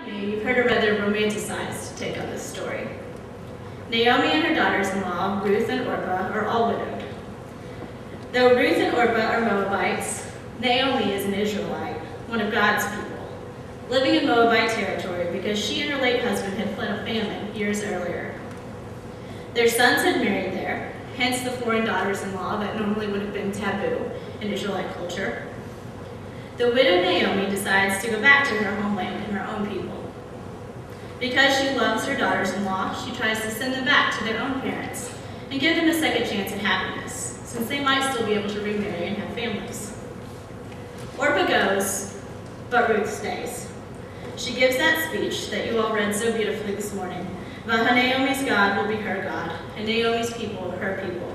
You've heard a rather romanticized take on this story. Naomi and her daughters-in-law, Ruth and Orpah, are all widowed. Though Ruth and Orpah are Moabites, Naomi is an Israelite, one of God's people, living in Moabite territory because she and her late husband had fled a famine years earlier. Their sons had married there, hence the foreign daughters-in-law that normally would have been taboo in Israelite culture. The widowed Naomi decides to go back to her homeland and her own people. Because she loves her daughters-in-law, she tries to send them back to their own parents and give them a second chance at happiness, since they might still be able to remarry and have families. Orpah goes, but Ruth stays. She gives that speech that you all read so beautifully this morning about how Naomi's God will be her God, and Naomi's people her people.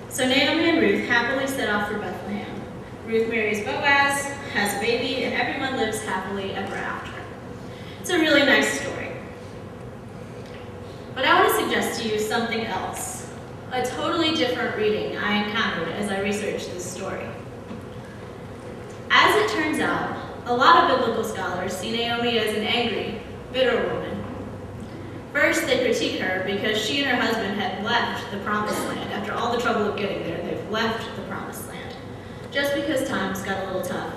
So Naomi and Ruth happily set off for Bethlehem. Ruth marries Boaz, has a baby, and everyone lives happily ever after. It's a really nice story. But I want to suggest to you something else, a totally different reading I encountered as I researched this story. As it turns out, a lot of biblical scholars see Naomi as an angry, bitter woman. First, they critique her because she and her husband had left the Promised Land. After all the trouble of getting there, they've left the Promised Land, just because times got a little tough.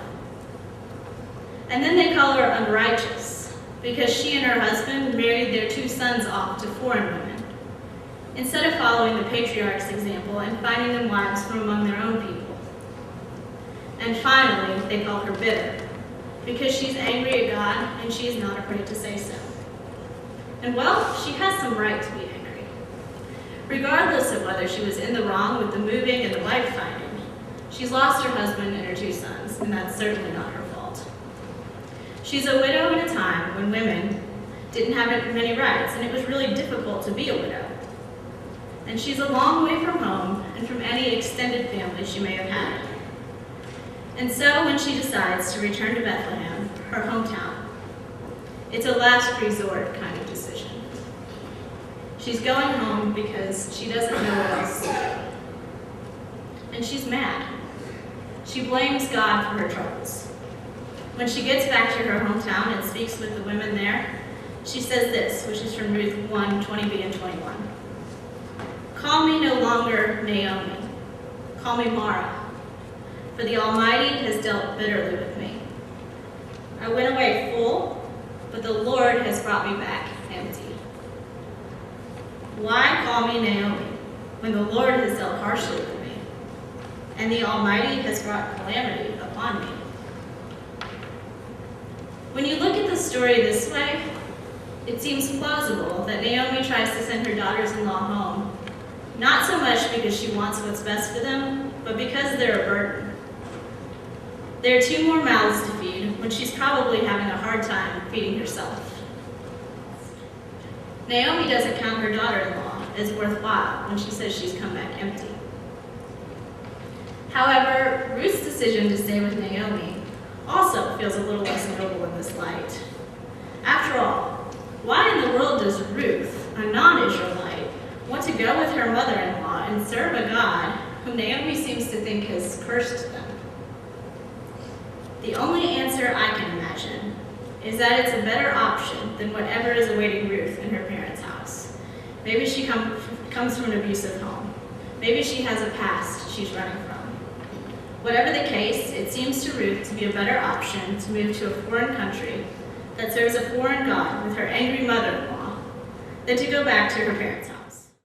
And then they call her unrighteous, because she and her husband married their two sons off to foreign women, instead of following the patriarch's example and finding them wives from among their own people. And finally, they call her bitter, because she's angry at God and she is not afraid to say so. And well, she has some right to be angry. Regardless of whether she was in the wrong with the moving and the wife finding, she's lost her husband and her two sons, and that's certainly not her fault. She's a widow in a time when women didn't have many rights, and it was really difficult to be a widow. And she's a long way from home and from any extended family she may have had. And so when she decides to return to Bethlehem, her hometown, it's a last resort kind of decision. She's going home because she doesn't know what else to do. And she's mad. She blames God for her troubles. When she gets back to her hometown and speaks with the women there, she says this, which is from Ruth 1:20b and 21. Call me no longer Naomi. Call me Mara, for the Almighty has dealt bitterly with me. I went away full, but the Lord has brought me back empty. Why call me Naomi when the Lord has dealt harshly with me, and the Almighty has brought calamity upon me? When you look at the story this way, it seems plausible that Naomi tries to send her daughters-in-law home, not so much because she wants what's best for them, but because they're a burden. There are two more mouths to feed when she's probably having a hard time feeding herself. Naomi doesn't count her daughter-in-law as worthwhile when she says she's come back empty. However, Ruth's decision to stay with Naomi also feels a little less noble in this light. After all, why in the world does Ruth, a non-Israelite, want to go with her mother-in-law and serve a God whom Naomi seems to think has cursed them? The only answer I can imagine is that it's a better option than whatever is awaiting Ruth in her parents' house. Maybe she comes from an abusive home. Maybe she has a past she's running from. Whatever the case, it seems to Ruth to be a better option to move to a foreign country that serves a foreign God with her angry mother-in-law than to go back to her parents' house.